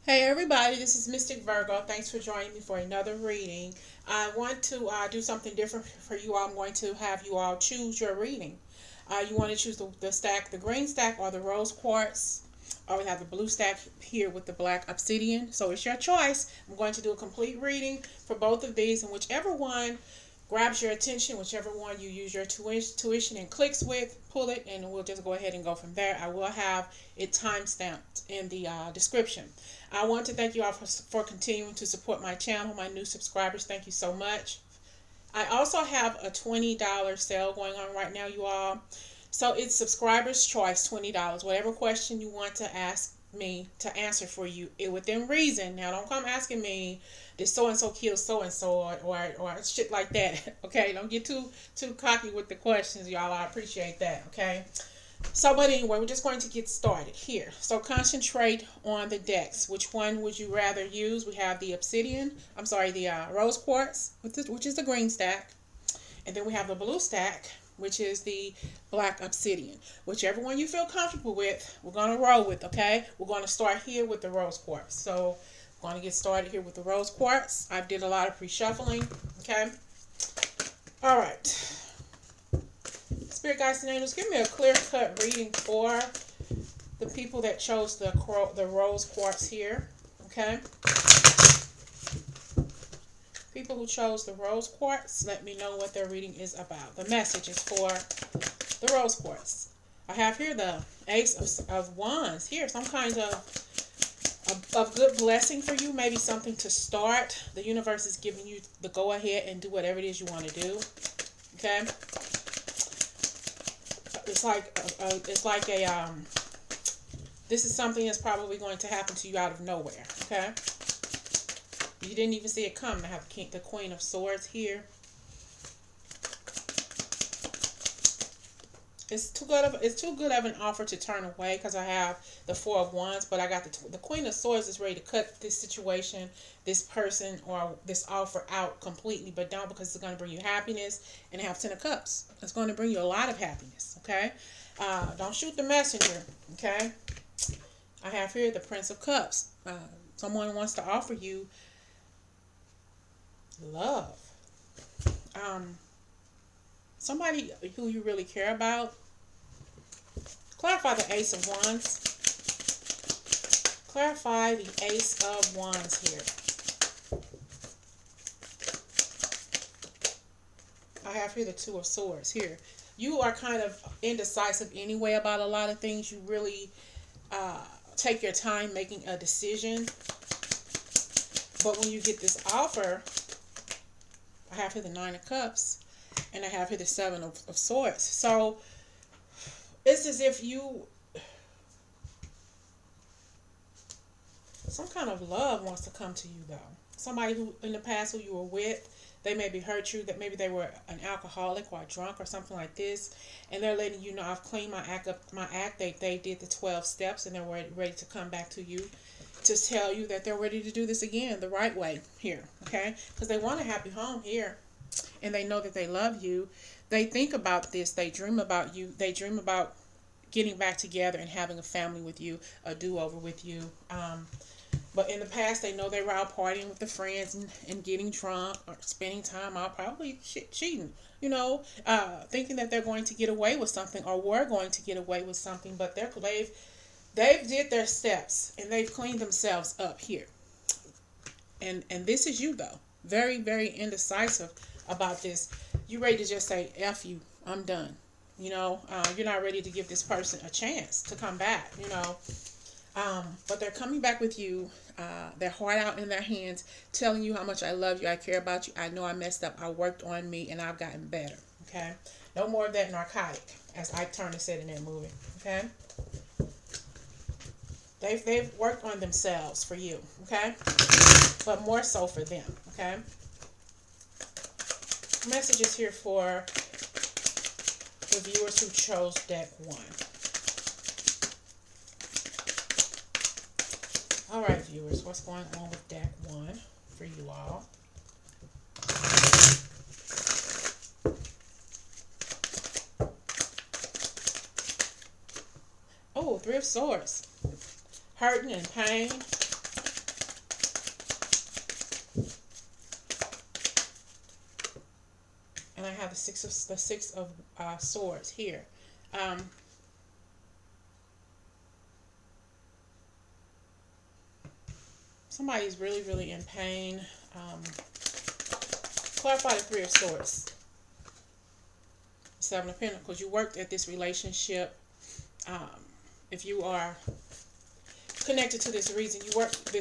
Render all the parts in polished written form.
Hey everybody, this is Mystic Virgo. Thanks for joining me for another reading. I want to do something different for you all. I'm going to have you all choose your reading. You want to choose the stack, the green stack or the rose quartz. Or we have the blue stack here with the black obsidian. So it's your choice. I'm going to do a complete reading for both of these, and whichever one grabs your attention, whichever one you use your tuition and clicks with, pull it, and we'll just go ahead and go from there. I will have it time stamped in the description. I want to thank you all for continuing to support my channel, my new subscribers. Thank you so much. I also have a $20 sale going on right now, you all. So it's subscriber's choice, $20. Whatever question you want to ask me to answer for you, within reason. Now, don't come asking me, did so and so kill so and so, or shit like that. Okay, don't get too cocky with the questions, y'all. I appreciate that. Okay. So, but anyway, we're just going to get started here. So, concentrate on the decks. Which one would you rather use? We have the obsidian. I'm sorry, the rose quartz, which is the green stack, and then we have the blue stack, which is the black obsidian. Whichever one you feel comfortable with, we're going to roll with, okay? We're going to start here with the rose quartz. So we're going to get started here with the rose quartz. I did a lot of pre-shuffling, okay? All right. Spirit guides and angels, give me a clear-cut reading for the people that chose the rose quartz here, okay? People who chose the rose quartz, let me know what their reading is about. The message is for the rose quartz. I have here the ace of wands. Here, some kind of good blessing for you. Maybe something to start. The universe is giving you the go ahead and do whatever it is you want to do. Okay. It's like a this is something that's probably going to happen to you out of nowhere. Okay. You didn't even see it come. I have the Queen of Swords here. It's too good of an offer to turn away, because I have the Four of Wands, but I got the Queen of Swords is ready to cut this situation, this person, or this offer out completely, but don't, because it's going to bring you happiness. And I have Ten of Cups. It's going to bring you a lot of happiness. Okay, don't shoot the messenger. Okay, I have here the Prince of Cups. Someone wants to offer you love. Somebody who you really care about. Clarify the Ace of Wands. Clarify the Ace of Wands here. I have here the Two of Swords here. You are kind of indecisive anyway about a lot of things. You really take your time making a decision. But when you get this offer, I have here the Nine of Cups, and I have here the Seven of Swords. So it's as if some kind of love wants to come to you, though. Somebody who in the past who you were with, they maybe hurt you, that maybe they were an alcoholic or a drunk or something like this, and they're letting you know, I've cleaned my act up. They did the 12 steps, and they're ready to come back to you to tell you that they're ready to do this again the right way here, okay? Because they want a happy home here, and they know that they love you. They think about this. They dream about you. They dream about getting back together and having a family with you, a do-over with you. But in the past, they know they were out partying with the friends and getting drunk or spending time out, probably cheating, thinking that they're going to get away with something, or were going to get away with something, but they've did their steps, and they've cleaned themselves up here. And this is you, though. Very, very indecisive about this. You ready to just say, F you, I'm done. You're not ready to give this person a chance to come back, but they're coming back with you, their heart out in their hands, telling you how much I love you, I care about you, I know I messed up, I worked on me, and I've gotten better, okay? No more of that narcotic, as Ike Turner said in that movie, okay? They've worked on themselves for you, okay? But more so for them, okay? Messages here for the viewers who chose deck 1. All right, viewers, what's going on with deck 1 for you all? Oh, Three of Swords. Hurting and pain. the six of swords here. Somebody's really, really in pain. Clarify the Three of Swords. Seven of Pentacles. You worked at this relationship. If you are connected to this reason, you worked at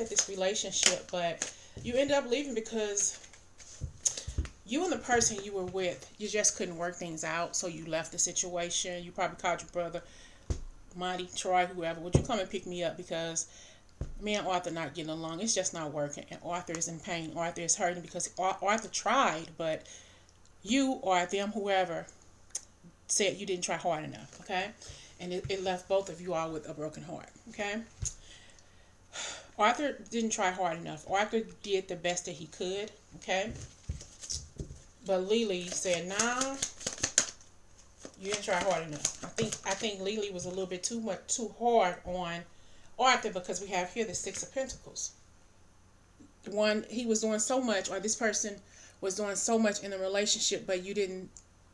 this relationship, but you ended up leaving because you and the person you were with, you just couldn't work things out, so you left the situation. You probably called your brother, Monty, Troy, whoever, would you come and pick me up, because me and Arthur not getting along. It's just not working, and Arthur is in pain. Arthur is hurting because Arthur tried, but you or them, whoever, said you didn't try hard enough, okay? And it left both of you all with a broken heart, okay? Arthur didn't try hard enough. Arthur did the best that he could, okay? But Lily said, nah, you didn't try hard enough. I think Lily was a little bit too hard on Arthur, because we have here the Six of Pentacles. He was doing so much, or this person was doing so much in the relationship, but you didn't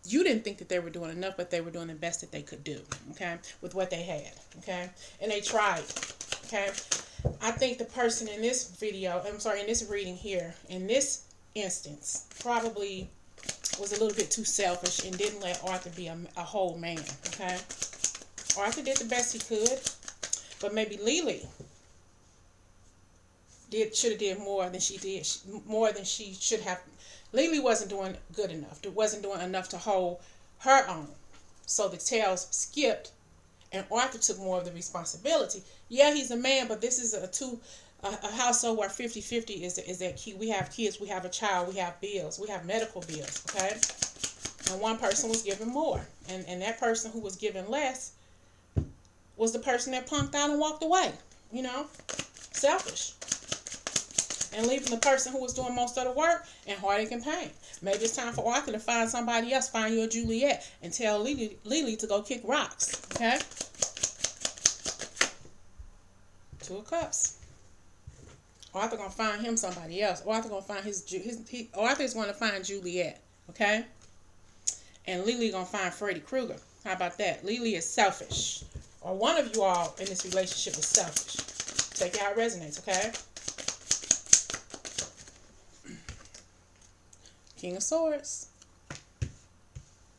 think that they were doing enough, but they were doing the best that they could do, okay, with what they had, okay, and they tried, okay. I think the person in this video, in this reading here, in this instance, probably was a little bit too selfish and didn't let Arthur be a whole man, okay. Arthur did the best he could, but maybe Lily should have did more than she did, more than she should have. Lily wasn't doing good enough. Wasn't doing enough to hold her own. So the tails skipped, and Arthur took more of the responsibility. Yeah, he's a man, but this is a household where 50-50 is that key. We have kids, we have a child, we have bills, we have medical bills, okay? And one person was giving more, and that person who was giving less was the person that punked out and walked away. You know, selfish. And leaving the person who was doing most of the work in heartache and pain. Maybe it's time for Arthur to find somebody else, find you a Juliet, and tell Lily to go kick rocks. Okay? Two of Cups. Arthur gonna find him somebody else. Arthur gonna find Arthur's gonna find Juliet. Okay? And Lily gonna find Freddy Krueger. How about that? Lily is selfish. Or one of you all in this relationship is selfish. Take it how it resonates, okay? King of Swords.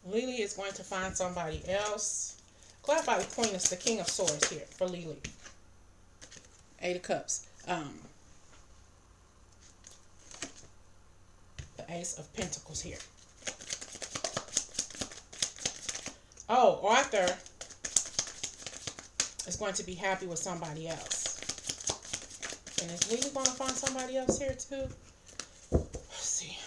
Lily is going to find somebody else. Clarify the King of Swords here for Lily. Eight of Cups. The Ace of Pentacles here. Oh, Arthur is going to be happy with somebody else. And is Lily going to find somebody else here too? Let's see.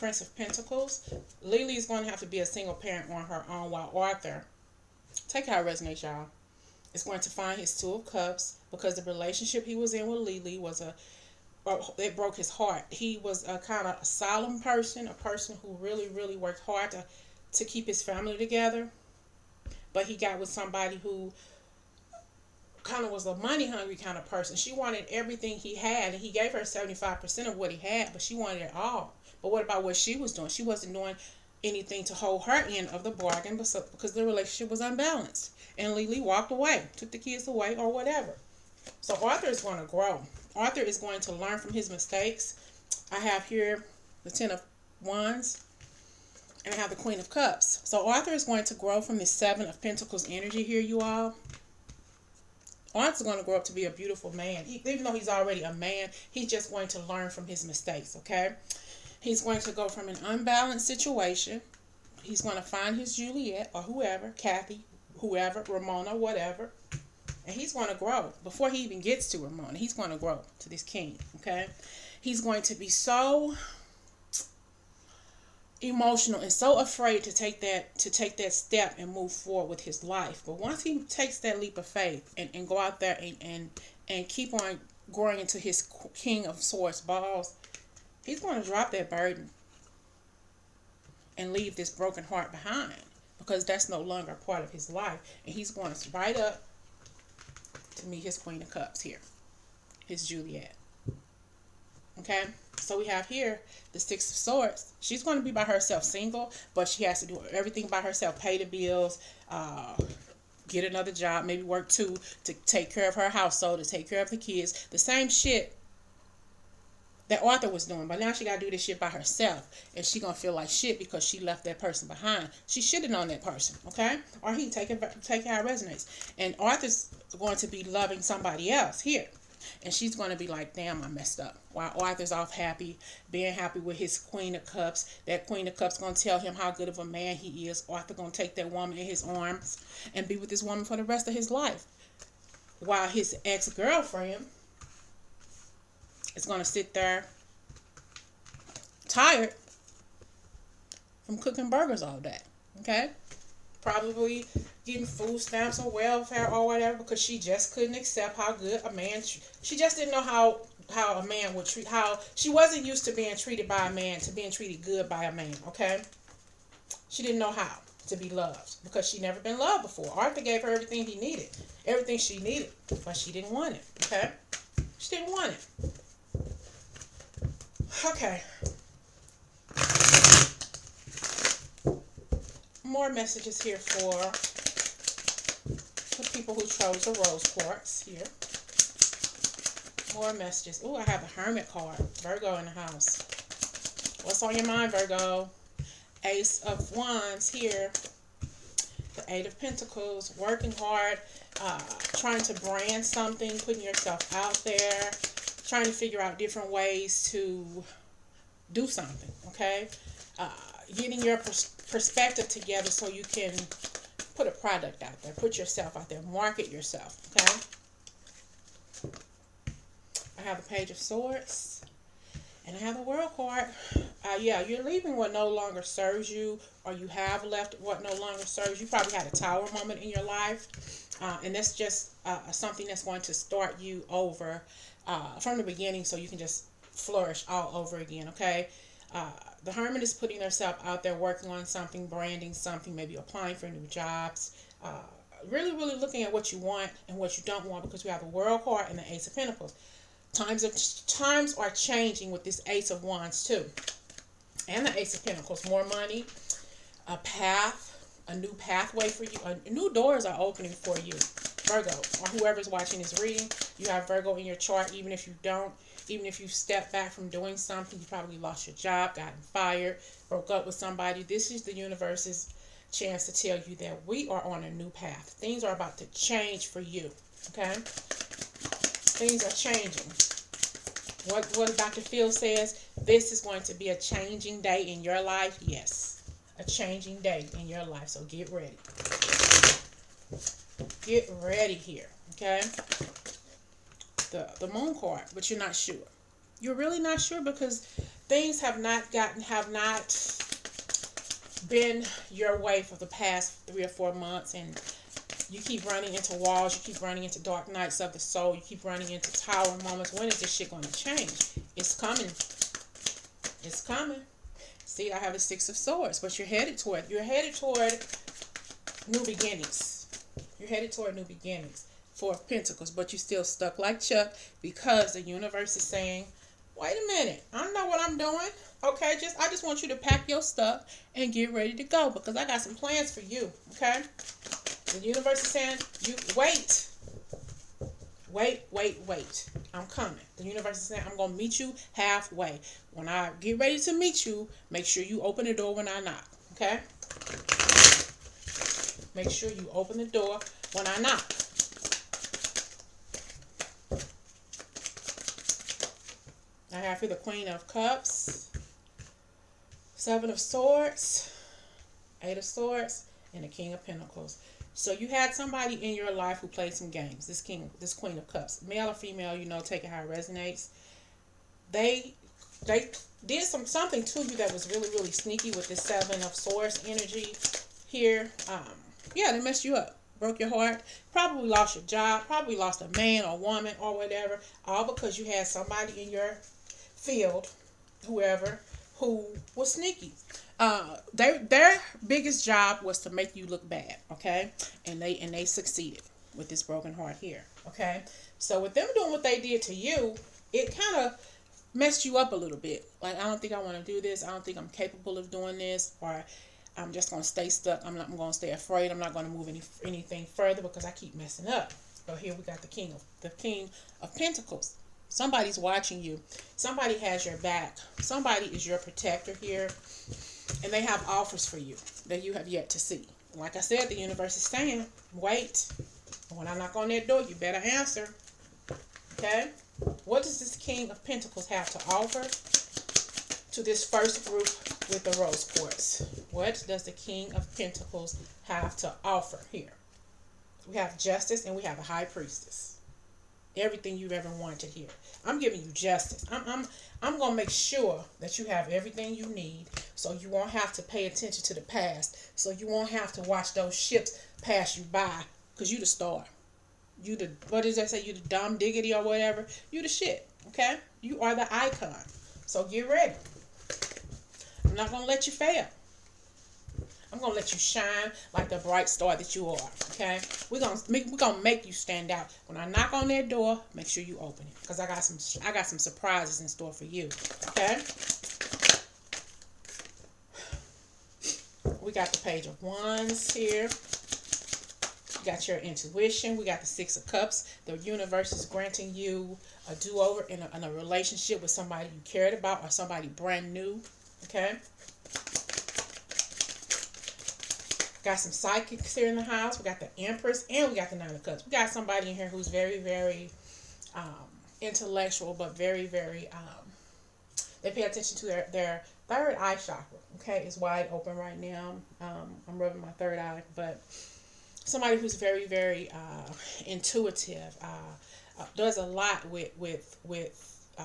Prince of Pentacles. Lily is going to have to be a single parent on her own, while Arthur, take how it resonates, y'all, is going to find his Two of Cups, because the relationship he was in with Lily was it broke his heart. He was a kind of solemn person, a person who really, really worked hard to keep his family together. But he got with somebody who kind of was a money hungry kind of person. She wanted everything he had, and he gave her 75% of what he had, but she wanted it all. But what about what she was doing? She wasn't doing anything to hold her end of the bargain, because the relationship was unbalanced. And Lily walked away, took the kids away, or whatever. So Arthur is going to grow. Arthur is going to learn from his mistakes. I have here the Ten of Wands, and I have the Queen of Cups. So Arthur is going to grow from the Seven of Pentacles energy here, you all. Arthur's going to grow up to be a beautiful man. Even though he's already a man, he's just going to learn from his mistakes, okay? He's going to go from an unbalanced situation. He's going to find his Juliet or whoever, Kathy, whoever, Ramona, whatever. And he's going to grow. Before he even gets to Ramona, he's going to grow to this king, okay? He's going to be so emotional and so afraid to take that step and move forward with his life. But once he takes that leap of faith and go out there and keep on growing into his King of Swords balls, he's going to drop that burden and leave this broken heart behind, because that's no longer a part of his life. And he's going to right up to meet his Queen of Cups here, his Juliet. Okay, so we have here the Six of Swords. She's going to be by herself, single, but she has to do everything by herself, pay the bills, get another job, maybe work two to take care of her household, to take care of the kids. The same shit that Arthur was doing, but now she got to do this shit by herself, and she gonna feel like shit because she left that person behind. She shitted on that person, okay? Or he taking how it resonates. And Arthur's going to be loving somebody else here, and she's going to be like, damn, I messed up. While Arthur's off happy, being happy with his Queen of Cups. That Queen of Cups going to tell him how good of a man he is. Arthur going to take that woman in his arms and be with this woman for the rest of his life. While his ex-girlfriend is going to sit there tired from cooking burgers all day. Okay? Probably getting food stamps or welfare or whatever because she just couldn't accept how good a man. She just didn't know how a man would treat. How she wasn't used to being treated by a man, to being treated good by a man. Okay? She didn't know how to be loved because she never been loved before. Arthur gave her everything he needed, everything she needed, but she didn't want it. Okay? She didn't want it. Okay. More messages here for the people who chose the rose quartz here. More messages. Oh, I have the Hermit card. Virgo in the house. What's on your mind, Virgo? Ace of Wands here. The Eight of Pentacles. Working hard. Trying to brand something. Putting yourself out there. Trying to figure out different ways to do something. Okay? Getting your perspective together so you can put a product out there. Put yourself out there. Market yourself. Okay? I have the Page of Swords. And I have the World card. Yeah, you're leaving what no longer serves you, or you have left what no longer serves you. You probably had a tower moment in your life. And that's just something that's going to start you over from the beginning so you can just flourish all over again. Okay? The Hermit is putting herself out there, working on something, branding something, maybe applying for new jobs. Really, really looking at what you want and what you don't want, because we have the World card and the Ace of Pentacles. Times are changing with this Ace of Wands too. And the Ace of Pentacles. More money, a path, a new pathway for you. New doors are opening for you, Virgo, or whoever's watching this reading. You have Virgo in your chart, even if you don't. Even if you step back from doing something, you probably lost your job, gotten fired, broke up with somebody. This is the universe's chance to tell you that we are on a new path. Things are about to change for you. Okay? Things are changing. What Dr. Phil says, this is going to be a changing day in your life. Yes. A changing day in your life. So get ready. Get ready here. Okay? The Moon card, but you're not sure. You're really not sure because things have not been your way for the past 3 or 4 months, and you keep running into walls, you keep running into dark nights of the soul, you keep running into tower moments. When is this shit going to change? It's coming. It's coming. See, I have the Six of Swords, but you're headed toward new beginnings. You're headed toward new beginnings. Four of Pentacles, but you're still stuck like Chuck because the universe is saying, wait a minute, I know what I'm doing. Okay, I just want you to pack your stuff and get ready to go because I got some plans for you. Okay? The universe is saying, you wait. I'm coming. The universe is saying, I'm going to meet you halfway. When I get ready to meet you, make sure you open the door when I knock. Okay? Make sure you open the door when I knock. I have here the Queen of Cups, Seven of Swords, Eight of Swords, and the King of Pentacles. So you had somebody in your life who played some games. This Queen of Cups, male or female, take it how it resonates. They did something to you that was really, really sneaky with this Seven of Swords energy here. Yeah, they messed you up. Broke your heart, probably lost your job, probably lost a man or woman or whatever, all because you had somebody in your field, whoever, who was sneaky. Their biggest job was to make you look bad, okay? And they succeeded with this broken heart here, okay? So with them doing what they did to you, it kind of messed you up a little bit. Like, I don't think I want to do this. I don't think I'm capable of doing this, or I'm just going to stay stuck. I'm going to stay afraid. I'm not going to move anything further because I keep messing up. So here we got the King of Pentacles. Somebody's watching you. Somebody has your back. Somebody is your protector here, and they have offers for you that you have yet to see. Like I said, the universe is saying, wait. When I knock on that door, you better answer. Okay? What does this King of Pentacles have to offer to this first group with the rose quartz? What does the King of Pentacles have to offer here? We have justice and we have a high priestess. Everything you've ever wanted here. I'm giving you justice. I'm going to make sure that you have everything you need, so you won't have to pay attention to the past, so you won't have to watch those ships pass you by, because you the star. You the, what does that say? You the dumb diggity or whatever. You the shit. Okay? You are the icon. So get ready. I'm not going to let you fail. I'm going to let you shine like the bright star that you are. Okay? We're going to make you stand out. When I knock on that door, make sure you open it, because I got some surprises in store for you. Okay? We got the Page of Wands here. We got your intuition. We got the Six of Cups. The universe is granting you a do-over in a relationship with somebody you cared about or somebody brand new. Okay? Got some psychics here in the house. We got the Empress and we got the Nine of Cups. We got somebody in here who's very, very intellectual, but very, very, they pay attention to their third eye chakra. Okay, it's wide open right now. I'm rubbing my third eye, but somebody who's very, very intuitive, does a lot with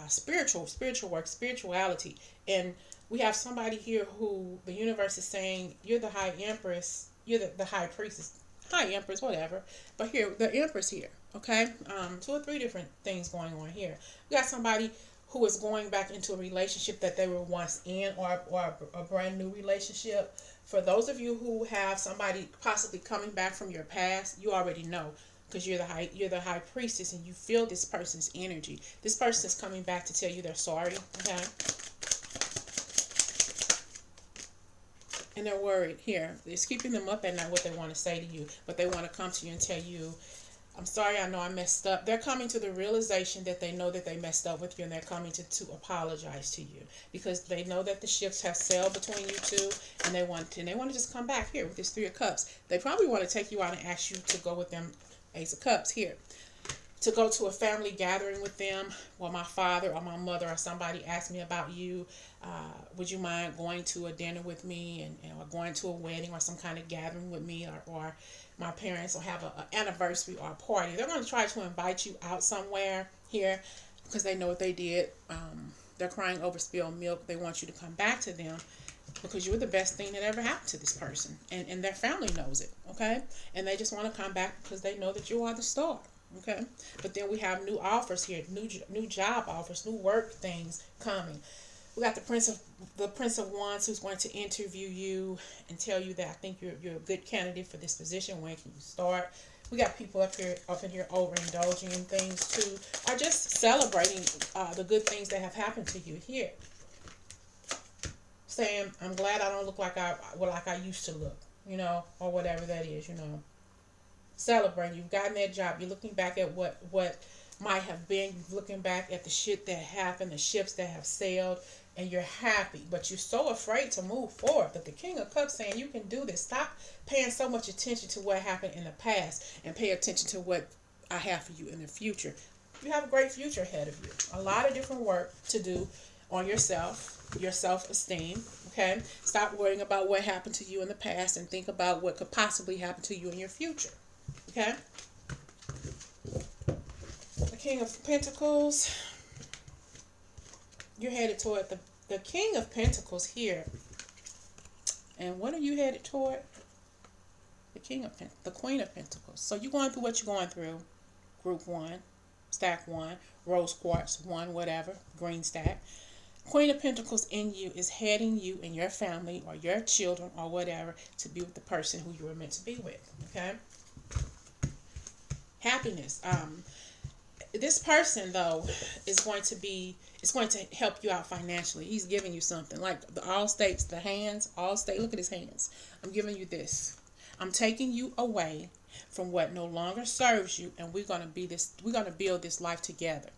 spiritual work, spirituality. And we have somebody here who the universe is saying, you're the High Empress, you're the High Priestess, High Empress, whatever. But here, the Empress here, okay? 2 or 3 different things going on here. We got somebody who is going back into a relationship that they were once in, or a brand new relationship. For those of you who have somebody possibly coming back from your past, you already know, because you're the high priestess and you feel this person's energy. This person is coming back to tell you they're sorry, okay? And they're worried here. It's keeping them up at night what they want to say to you, but they want to come to you and tell you, I'm sorry, I know I messed up. They're coming to the realization that they know that they messed up with you, and they're coming to apologize to you, because they know that the ships have sailed between you two, and they want to just come back here with this 3 of Cups. They probably want to take you out and ask you to go with them, Ace of Cups here, to go to a family gathering with them. Well, my father or my mother or somebody asked me about you. Would you mind going to a dinner with me, or going to a wedding or some kind of gathering with me, or my parents will have an anniversary or a party. They're going to try to invite you out somewhere here, because they know what they did. They're crying over spilled milk. They want you to come back to them, because you're the best thing that ever happened to this person. And their family knows it, okay? And they just want to come back because they know that you are the star, okay? But then we have new offers here, new job offers, new work things coming. We got the Prince of Wands, who's going to interview you and tell you that I think you're a good candidate for this position. When can you start? We got people up in here overindulging in things too, or just celebrating the good things that have happened to you here. Saying, I'm glad I don't look like I used to look, or whatever that is, Celebrating. You've gotten that job. You're looking back at what might have been. You're looking back at the shit that happened, the ships that have sailed, and you're happy, but you're so afraid to move forward. But the King of Cups saying you can do this. Stop paying so much attention to what happened in the past and pay attention to what I have for you in the future. You have a great future ahead of you. A lot of different work to do on yourself, your self-esteem, okay? Stop worrying about what happened to you in the past and think about what could possibly happen to you in your future, okay? The King of Pentacles, you're headed toward the King of Pentacles here. And what are you headed toward? The Queen of Pentacles. So you're going through what you're going through. Group 1, stack 1, rose quartz 1, whatever, green stack. Queen of Pentacles in you is heading you and your family or your children or whatever to be with the person who you were meant to be with. Okay? Happiness. This person, though, is going to be It's going to help you out financially. He's giving you something. Like the all states, the hands, all state. Look at his hands. I'm giving you this. I'm taking you away from what no longer serves you, and we're gonna build this life together.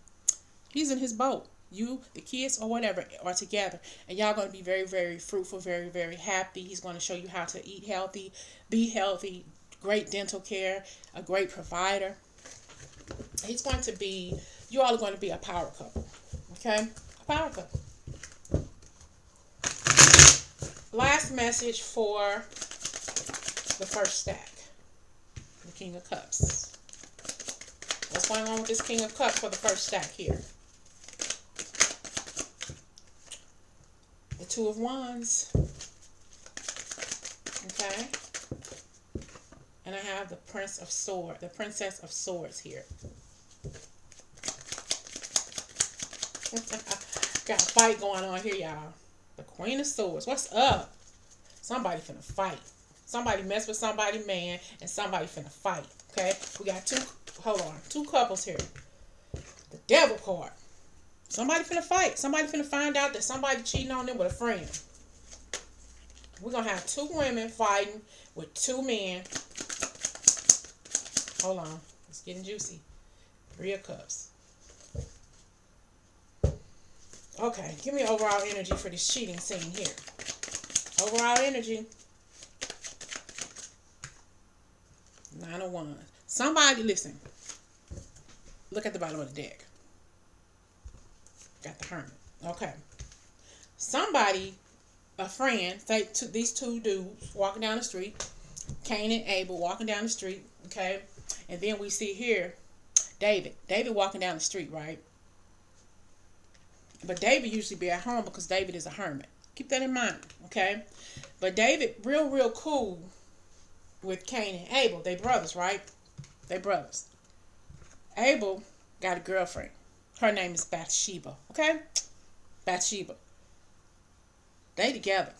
He's in his boat. You, the kids, or whatever, are together, and y'all gonna be very, very fruitful, very, very happy. He's gonna show you how to eat healthy, be healthy, great dental care, a great provider. He's going to be. You all are going to be a power couple. Okay, a power couple. Last message for the first stack, the King of Cups. What's going on with this King of Cups for the first stack here? The Two of Wands. Okay. And I have the Princess of Swords here. Got a fight going on here, y'all. The Queen of Swords. What's up? Somebody finna fight. Somebody mess with somebody, man, and somebody finna fight. Okay? We got two couples here. The Devil card. Somebody finna fight. Somebody finna find out that somebody cheating on them with a friend. We're gonna have two women fighting with two men. Hold on. It's getting juicy. Three of Cups. Okay, give me overall energy for this cheating scene here. Overall energy. Nine of Wands. Somebody, listen. Look at the bottom of the deck. Got the Hermit. Okay. Somebody, a friend, say these two dudes walking down the street. Cain and Abel walking down the street. Okay. And then we see here David. David walking down the street, right? But David usually be at home because David is a hermit. Keep that in mind, okay? But David, real cool with Cain and Abel. They brothers, right? They brothers. Abel got a girlfriend. Her name is Bathsheba, okay? Bathsheba. They together.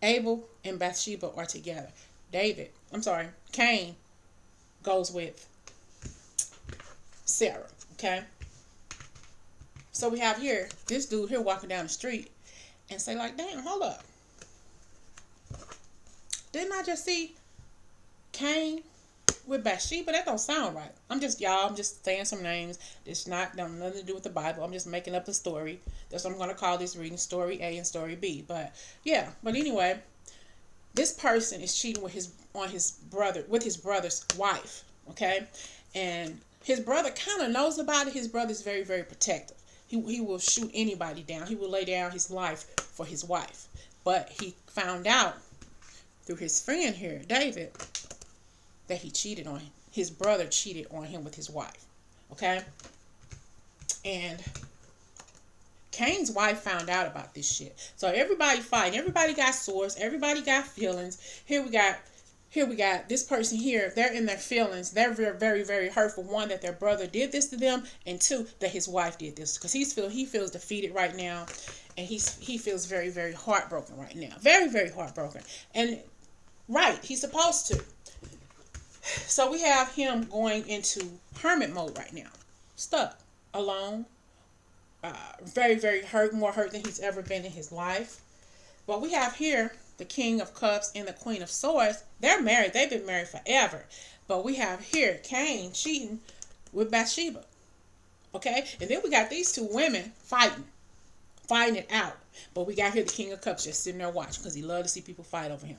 Abel and Bathsheba are together. Cain goes with Sarah, okay? So we have here, this dude here walking down the street and say like, damn, hold up. Didn't I just see Cain with Bathsheba? That don't sound right. I'm just saying some names. It's not nothing to do with the Bible. I'm just making up a story. That's what I'm going to call this reading, story A and story B. But yeah, but anyway, this person is cheating with his brother's wife, okay? And his brother kind of knows about it. His brother's very, very protective. He will shoot anybody down. He will lay down his life for his wife. But he found out through his friend here, David, that he cheated on him. His brother cheated on him with his wife. Okay? And Cain's wife found out about this shit. So everybody fighting. Everybody got swords. Everybody got feelings. Here we got this person here. They're in their feelings. They're very, very, very hurtful. One, that their brother did this to them, and two, that his wife did this. Because he feels defeated right now, and he feels very, very heartbroken right now. Very, very heartbroken. And right, he's supposed to. So we have him going into hermit mode right now, stuck, alone, very, very hurt, more hurt than he's ever been in his life. But we have here the King of Cups and the Queen of Swords. They're married. They've been married forever. But we have here Cain cheating with Bathsheba. Okay? And then we got these two women fighting it out. But we got here the King of Cups just sitting there watching because he loves to see people fight over him.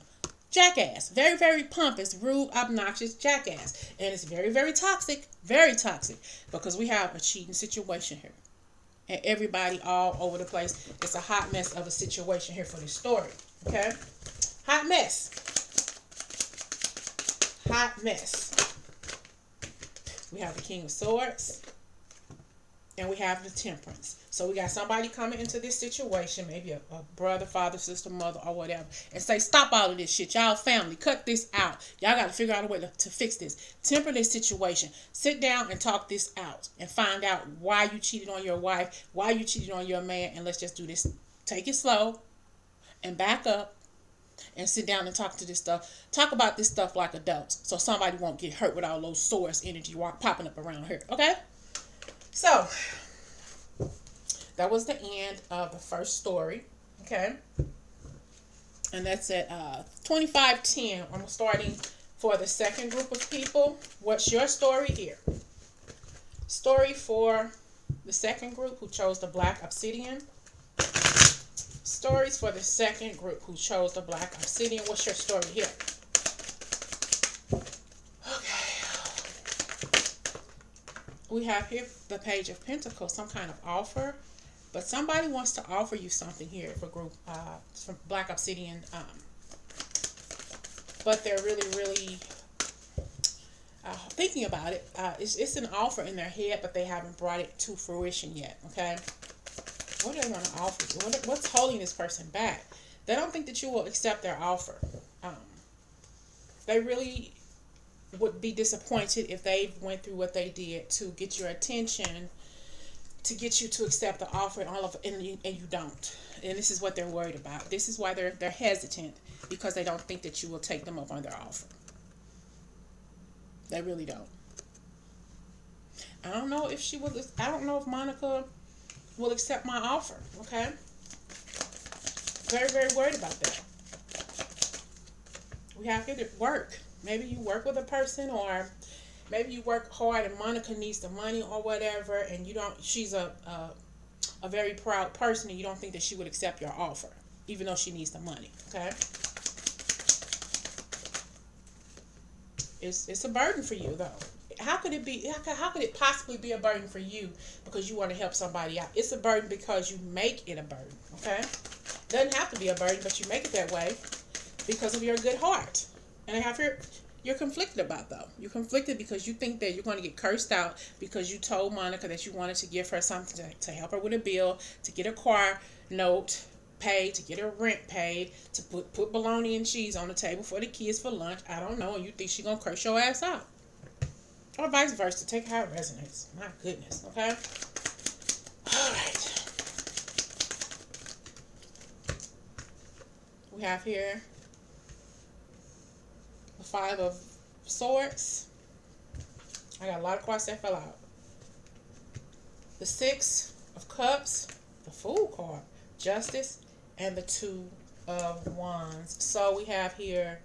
Jackass. Very, very pompous, rude, obnoxious jackass. And it's very, very toxic. Very toxic. Because we have a cheating situation here. And everybody all over the place. It's a hot mess of a situation here for this story. Okay? Hot mess. Hot mess. We have the King of Swords. And we have the Temperance. So we got somebody coming into this situation, maybe a brother, father, sister, mother, or whatever, and say, stop all of this shit. Y'all family, cut this out. Y'all got to figure out a way to fix this. Temper this situation. Sit down and talk this out and find out why you cheated on your wife, why you cheated on your man, and let's just do this. Take it slow and back up and sit down and talk to this stuff. Talk about this stuff like adults so somebody won't get hurt with all those swords energy popping up around here. Okay? So That was the end of the first story. Okay. And that's at 25:10. I'm starting for the second group of people. What's your story here? Story for the second group who chose the black obsidian. Stories for the second group who chose the black obsidian. What's your story here? We have here the Page of Pentacles, some kind of offer, but somebody wants to offer you something here for group from Black Obsidian, but they're really thinking about it. It's an offer in their head, but they haven't brought it to fruition yet. Okay, what do they want to offer you? What's holding this person back? They don't think that you will accept their offer. They really would be disappointed if they went through what they did to get your attention, to get you to accept the offer, and you don't. And this is what they're worried about. This is why they're hesitant, because they don't think that you will take them up on their offer. They really don't. I don't know if she will. I don't know if Monica will accept my offer. Okay. Very worried about that. We have here to work. Maybe you work with a person, or maybe you work hard and Monica needs the money or whatever, and you don't. She's a very proud person, and you don't think that she would accept your offer, even though she needs the money. Okay. It's a burden for you though. How could it be? How could it possibly be a burden for you because you want to help somebody out? It's a burden because you make it a burden. Okay. Doesn't have to be a burden, but you make it that way because of your good heart. And I have you're conflicted about though. You're conflicted because you think that you're going to get cursed out because you told Monica that you wanted to give her something to help her with a bill, to get a car note paid, to get her rent paid, to put bologna and cheese on the table for the kids for lunch. I don't know. And you think she's going to curse your ass out. Or vice versa. Take how it resonates. My goodness. Okay? All right. We have here the Five of Swords. I got a lot of cards that fell out. The Six of Cups, the Fool card, Justice, and the Two of Wands. So we have here,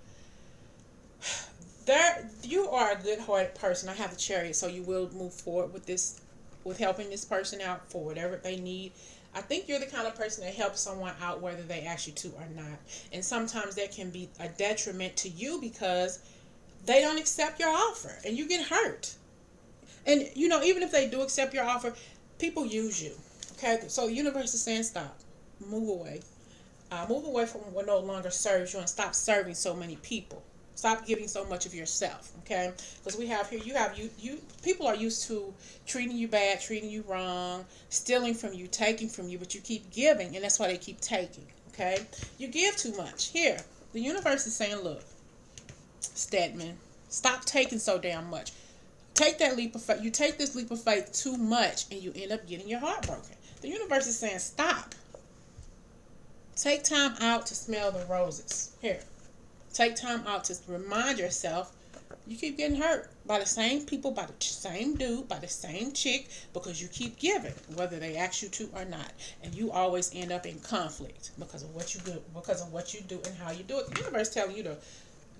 you are a good-hearted person. I have the Chariot, so you will move forward with this, with helping this person out for whatever they need. I think you're the kind of person that helps someone out whether they ask you to or not. And sometimes that can be a detriment to you because they don't accept your offer and you get hurt. And, you know, even if they do accept your offer, people use you. Okay? So the universe is saying stop. Move away. Move away from what no longer serves you and stop serving so many people. Stop giving so much of yourself, okay? Because we have here, you people are used to treating you bad, treating you wrong, stealing from you, taking from you, but you keep giving, and that's why they keep taking, okay? You give too much. Here, the universe is saying, look, Stedman, stop taking so damn much. Take that leap of faith. You take this leap of faith too much, and you end up getting your heart broken. The universe is saying, stop. Take time out to smell the roses. Here. Take time out to remind yourself you keep getting hurt by the same people, by the same dude, by the same chick, because you keep giving, whether they ask you to or not. And you always end up in conflict because of what you do, and how you do it. The universe is telling you to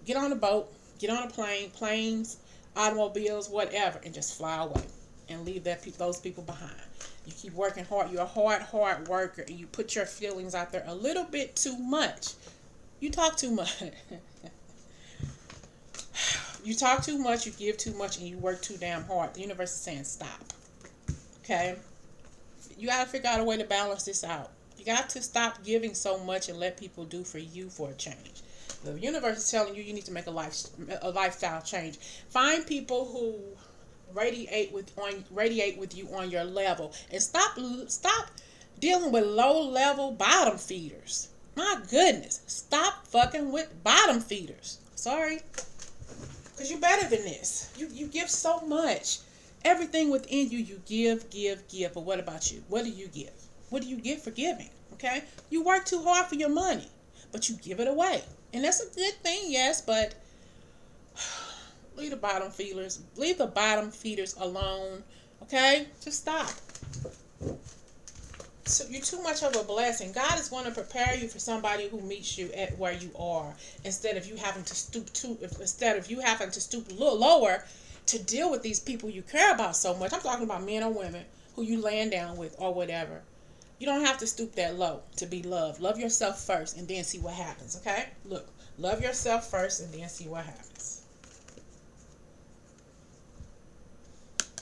get on a boat, get on a plane, planes, automobiles, whatever, and just fly away and leave those people behind. You keep working hard. You're a hard worker, and you put your feelings out there a little bit too much. You talk too much. You talk too much, you give too much, and you work too damn hard. The universe is saying stop. Okay? You got to figure out a way to balance this out. You got to stop giving so much and let people do for you for a change. The universe is telling you need to make a lifestyle change. Find people who radiate with you on your level, and stop dealing with low-level bottom feeders. My goodness. Stop fucking with bottom feeders. Sorry. Because you're better than this. You give so much. Everything within you, you give. But what about you? What do you give? What do you get for giving? Okay? You work too hard for your money, but you give it away. And that's a good thing, yes, but leave the bottom feeders. Leave the bottom feeders alone. Okay? Just stop. you're too much of a blessing. God is going to prepare you for somebody who meets you at where you are, instead of you having to stoop a little lower to deal with these people you care about so much. I'm talking about men or women who you laying down with or whatever. You don't have to stoop that low to be loved. Love yourself first and then see what happens, okay? Look, love yourself first and then see what happens.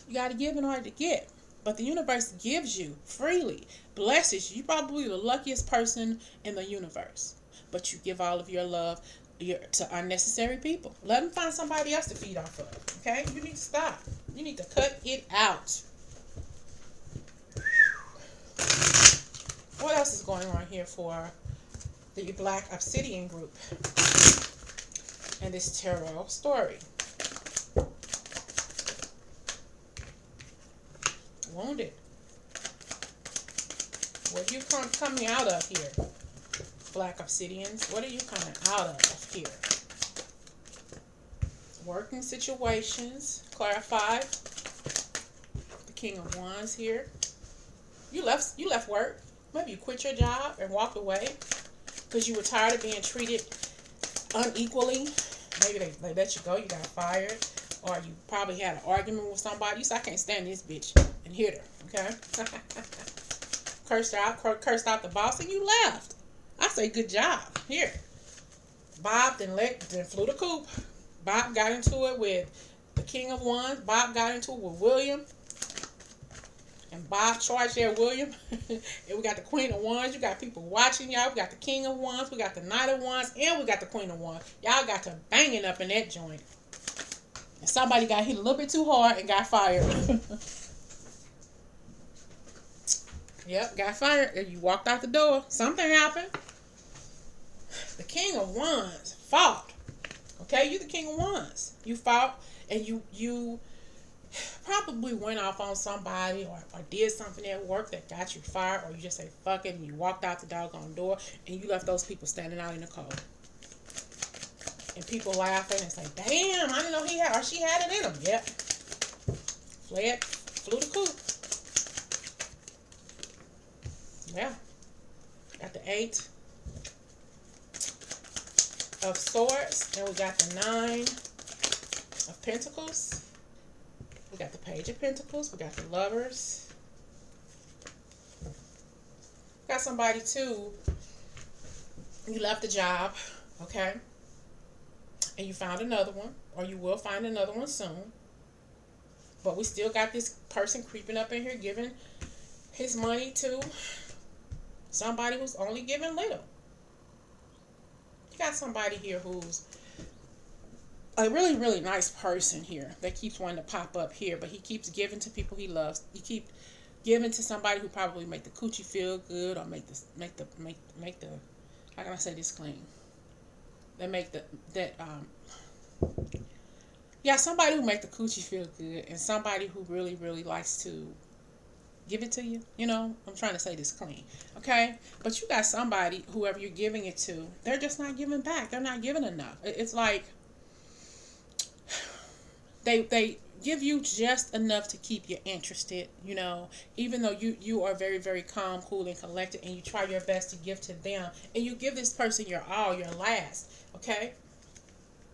You got to give in order to get. But the universe gives you freely, blesses you. You're probably the luckiest person in the universe. But you give all of your love to unnecessary people. Let them find somebody else to feed off of, okay? You need to stop. You need to cut it out. What else is going on here for the Black Obsidian group and this tarot story? Wounded. What are you coming out of here, Black Obsidians? What are you coming out of here? Working situations. Clarified. The King of Wands here. You left work. Maybe you quit your job and walked away because you were tired of being treated unequally. Maybe they let you go. You got fired. Or you probably had an argument with somebody. You said, I can't stand this bitch, and hit her, okay? Cursed out the boss, and you left. I say, good job. Here. Bob then flew the coop. Bob got into it with the King of Wands. Bob got into it with William. And Bob charged there William. And we got the Queen of Wands. You got people watching y'all. We got the King of Wands. We got the Knight of Wands. And we got the Queen of Wands. Y'all got to banging up in that joint. And somebody got hit a little bit too hard and got fired. Yep, got fired. And you walked out the door. Something happened. The King of Wands fought. Okay, you the King of Wands. You fought and you probably went off on somebody or did something at work that got you fired, or you just say fuck it and you walked out the doggone door and you left those people standing out in the cold. And people laughing and say, damn, I didn't know he had or she had it in him. Yep. Flew the coop. Yeah. Got the 8 of Swords. And we got the 9 of Pentacles. We got the Page of Pentacles. We got the Lovers. Got somebody too. You left the job. Okay. And you found another one, or you will find another one soon. But we still got this person creeping up in here giving his money to somebody who's only giving little. You got somebody here who's a really, really nice person here that keeps wanting to pop up here, but he keeps giving to people he loves. He keeps giving to somebody who probably make the coochie feel good, or make the how can I say this clean? They make somebody who make the coochie feel good, and somebody who really, really likes to give it to you. You know, I'm trying to say this clean, okay? But you got somebody, whoever you're giving it to, they're just not giving back. They're not giving enough. It's like they give you just enough to keep you interested, you know, even though you are very, very calm, cool, and collected, and you try your best to give to them, and you give this person your all, your last, okay?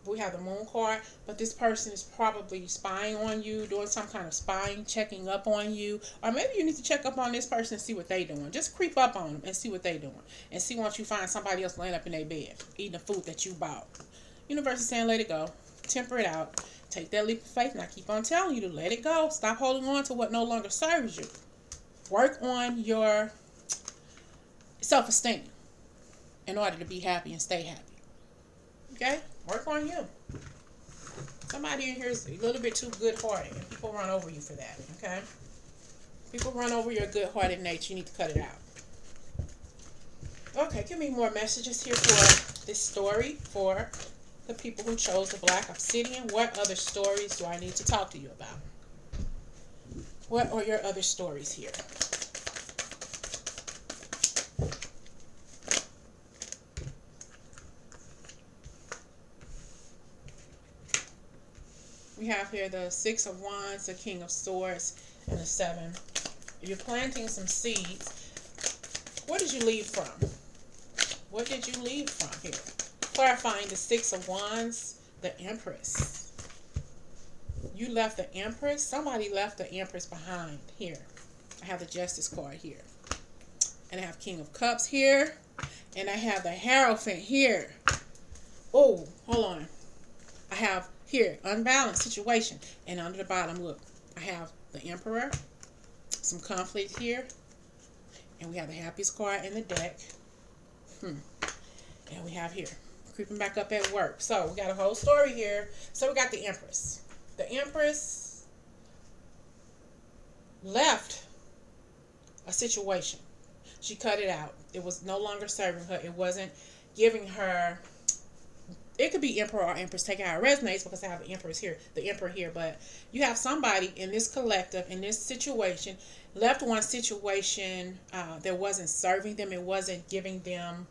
We have the Moon card, but this person is probably spying on you, doing some kind of spying, checking up on you, or maybe you need to check up on this person and see what they doing. Just creep up on them and see what they doing, and see once you find somebody else laying up in their bed, eating the food that you bought. Universe is saying let it go, temper it out. Take that leap of faith, and I keep on telling you to let it go. Stop holding on to what no longer serves you. Work on your self-esteem in order to be happy and stay happy. Okay? Work on you. Somebody in here is a little bit too good-hearted, and people run over you for that. Okay? People run over your good-hearted nature. You need to cut it out. Okay, give me more messages here for this story for the people who chose the Black Obsidian. What other stories do I need to talk to you about? What are your other stories here? We have here the 6 of Wands, the King of Swords, and the 7. You're planting some seeds. What did you leave from? What did you leave from here? Clarifying the Six of Wands, the Empress. You left the Empress. Somebody left the Empress behind here. I have the Justice card here. And I have King of Cups here. And I have the Hierophant here. Oh, hold on. I have here, unbalanced situation. And under the bottom, look, I have the Emperor. Some conflict here. And we have the Happiest card in the deck. And we have here, creeping back up at work. So we got a whole story here. So we got the Empress. The Empress left a situation. She cut it out. It was no longer serving her. It wasn't giving her. It could be Emperor or Empress. Take out resonates because I have the Empress here, the Emperor here. But you have somebody in this collective, in this situation, left one situation that wasn't serving them. It wasn't giving them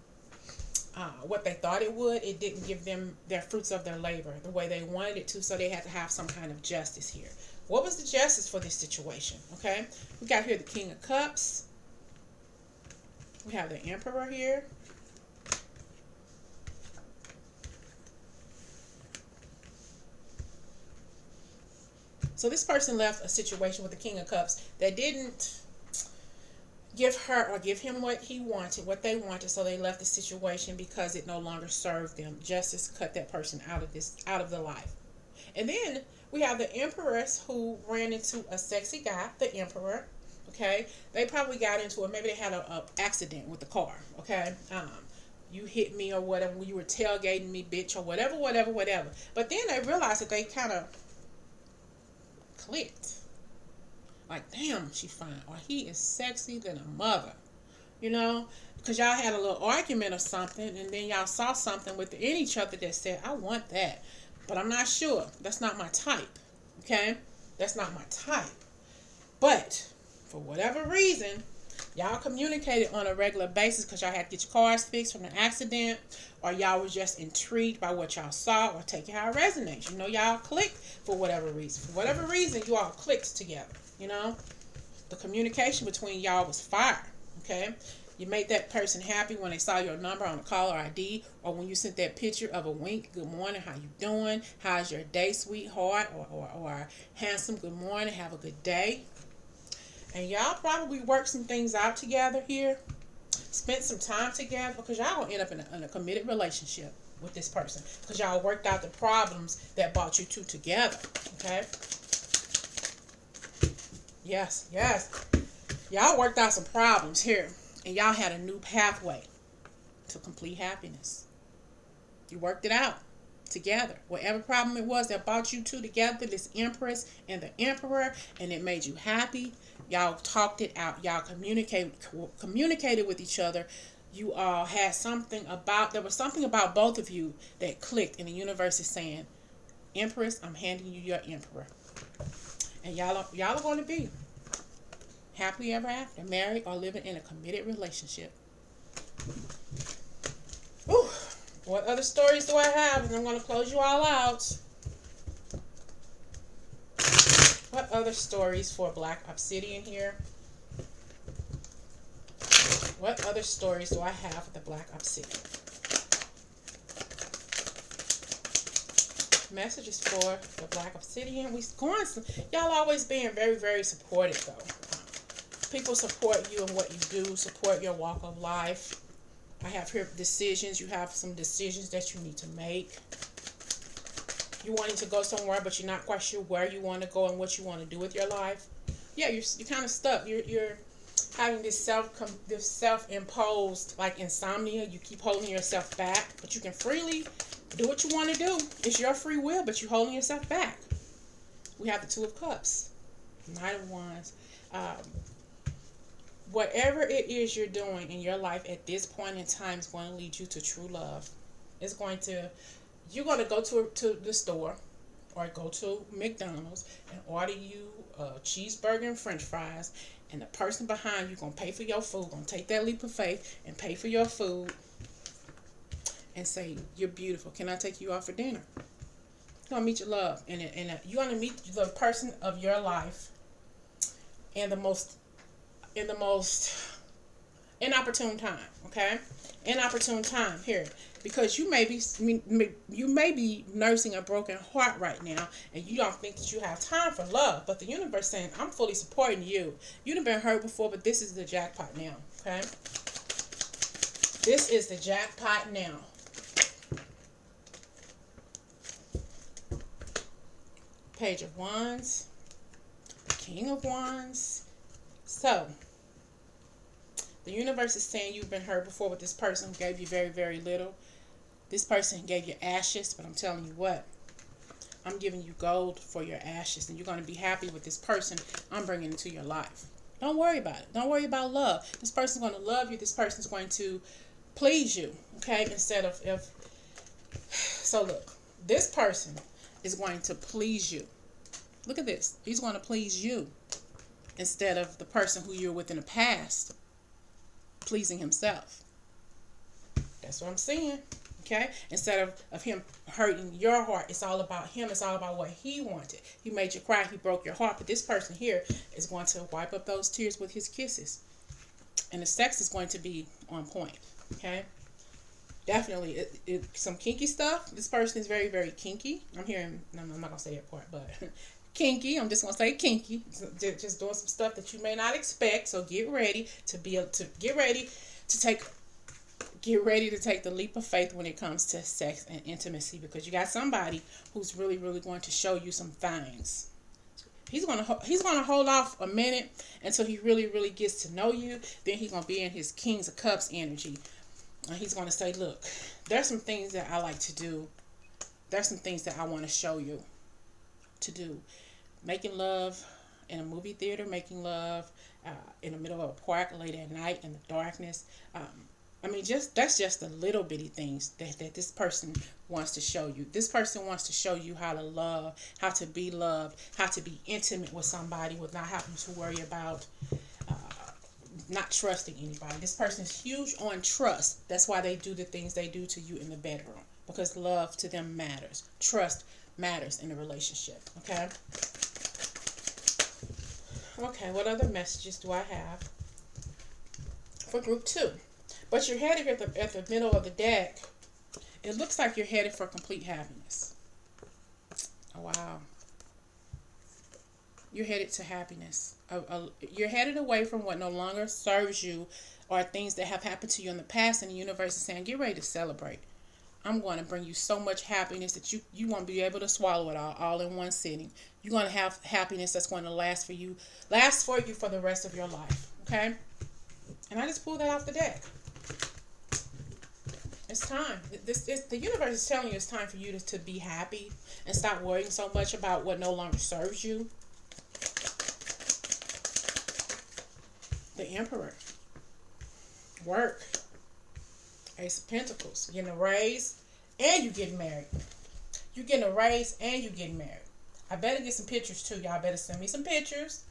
what they thought it would. It didn't give them their fruits of their labor the way they wanted it to. So they had to have some kind of justice here. What was the justice for this situation? Okay, we got here the King of Cups. We have the Emperor here. So this person left a situation with the King of Cups that didn't give her or give him what he wanted, what they wanted. So they left the situation because it no longer served them. Justice cut that person out of the life. And then we have the Empress who ran into a sexy guy, the Emperor. Okay, they probably got into it. Maybe they had a accident with the car. Okay, you hit me or whatever. You were tailgating me, bitch, or whatever. But then they realized that they kind of clicked. Like, damn, she fine, or he is sexy than a mother. You know, because y'all had a little argument or something, and then y'all saw something within each other that said, I want that, but I'm not sure. That's not my type. Okay, that's not my type. But for whatever reason, y'all communicated on a regular basis because y'all had to get your cars fixed from the accident, or y'all was just intrigued by what y'all saw, or take it how it resonates. You know, y'all clicked for whatever reason. For whatever reason, you all clicked together. You know, the communication between y'all was fire. Okay, you made that person happy when they saw your number on the caller ID, or when you sent that picture of a wink, good morning, how you doing, how's your day, sweetheart, or handsome, good morning, have a good day. And y'all probably worked some things out together here, spent some time together, because y'all gonna end up in a committed relationship with this person, because y'all worked out the problems that brought you two together. Okay, yes, y'all worked out some problems here, and y'all had a new pathway to complete happiness. You worked it out together. Whatever problem it was that brought you two together, this Empress and the Emperor, and it made you happy, y'all talked it out. Y'all communicated with each other. You all had there was something about both of you that clicked, and the universe is saying, Empress, I'm handing you your Emperor. And y'all are going to be happily ever after, married or living in a committed relationship. Whew. What other stories do I have? And I'm going to close you all out. What other stories for Black Obsidian here? What other stories do I have for the Black Obsidian? Messages for the Black Obsidian. Y'all always being very, very supportive, though. People support you in what you do, support your walk of life. I have here decisions. You have some decisions that you need to make. You wanting to go somewhere, but you're not quite sure where you want to go and what you want to do with your life. Yeah, you're kind of stuck. You're having this self-imposed like insomnia. You keep holding yourself back, but you can freely do what you want to do. It's your free will, but you're holding yourself back. We have the Two of Cups, Knight of Wands. Whatever it is you're doing in your life at this point in time is going to lead you to true love. You're going to go to the store or go to McDonald's and order you a cheeseburger and french fries, and the person behind you going to pay for your food, going to take that leap of faith and pay for your food and say, you're beautiful. Can I take you out for dinner? You're going to meet your love. And you're going to meet the person of your life in the most Inopportune time, okay? Inopportune time here, because you may be nursing a broken heart right now, and you don't think that you have time for love. But the universe saying, I'm fully supporting you. You've been hurt before, but this is the jackpot now, okay? This is the jackpot now. Page of Wands, King of Wands. So, the universe is saying you've been hurt before, but this person gave you very, very little. This person gave you ashes, but I'm telling you what, I'm giving you gold for your ashes, and you're going to be happy with this person I'm bringing into your life. Don't worry about it. Don't worry about love. This person's going to love you. This person's going to please you, okay? Instead of if. So look, this person is going to please you. Look at this. He's going to please you instead of the person who you're with in the past pleasing himself. That's what I'm saying. Okay? Instead of him hurting your heart, it's all about him. It's all about what he wanted. He made you cry. He broke your heart. But this person here is going to wipe up those tears with his kisses. And the sex is going to be on point. Okay? Definitely. Some kinky stuff. This person is very, very kinky. I'm hearing, no, I'm not going to say that part, but kinky. I'm just going to say kinky. Just doing some stuff that you may not expect. So get ready to get ready to take the leap of faith when it comes to sex and intimacy, because you got somebody who's really, really going to show you some things. He's gonna hold off a minute until he really, really gets to know you. Then he's gonna be in his Kings of Cups energy. And he's gonna say, look, there's some things that I like to do. There's some things that I want to show you to do. Making love in a movie theater, making love in the middle of a park late at night in the darkness. That's just the little bitty things that this person wants to show you. This person wants to show you how to love, how to be loved, how to be intimate with somebody without having to worry about not trusting anybody. This person is huge on trust. That's why they do the things they do to you in the bedroom, because love to them matters. Trust matters in a relationship. Okay? Okay, what other messages do I have for group 2? But you're headed at the middle of the deck. It looks like you're headed for complete happiness. Oh, wow. You're headed to happiness. You're headed away from what no longer serves you, or things that have happened to you in the past, and the universe is saying, get ready to celebrate. I'm going to bring you so much happiness that you won't be able to swallow it all in one sitting. You're going to have happiness that's going to last for you for the rest of your life. Okay? And I just pulled that off the deck. It's time. The universe is telling you it's time for you to be happy and stop worrying so much about what no longer serves you. The Emperor. Work. Ace of Pentacles. You're getting a raise and you're getting married. You're getting a raise and you're getting married. I better get some pictures too. Y'all better send me some pictures.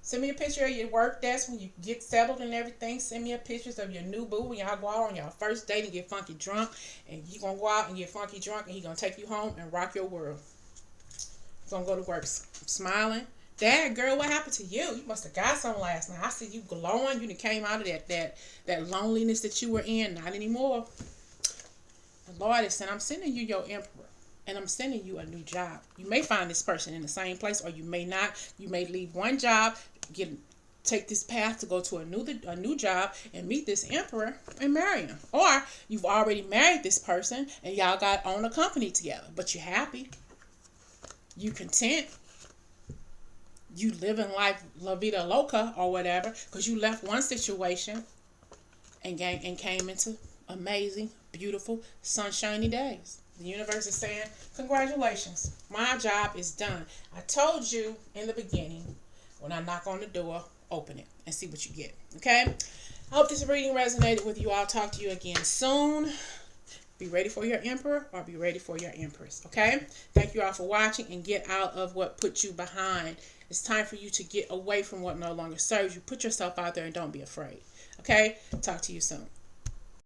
Send me a picture of your work desk when you get settled and everything. Send me a pictures of your new boo when y'all go out on your first date and get funky drunk. And you're going to go out and get funky drunk, and he's going to take you home and rock your world. He's going to go to work smiling. Dad, girl, what happened to you? You must have got some last night. I see you glowing. You done came out of that loneliness that you were in. Not anymore. The Lord is saying, I'm sending you your Emperor. And I'm sending you a new job. You may find this person in the same place, or you may not. You may leave one job, take this path to go to a new job and meet this Emperor and marry him. Or you've already married this person and y'all own a company together, but you're happy. You content. You living life la vida loca or whatever, because you left one situation and came into amazing, beautiful, sunshiny days. The universe is saying, congratulations, my job is done. I told you in the beginning, when I knock on the door, open it and see what you get. Okay? I hope this reading resonated with you. I'll talk to you again soon. Be ready for your Emperor or be ready for your Empress. Okay? Thank you all for watching, and get out of what put you behind. It's time for you to get away from what no longer serves you. Put yourself out there and don't be afraid. Okay? Talk to you soon.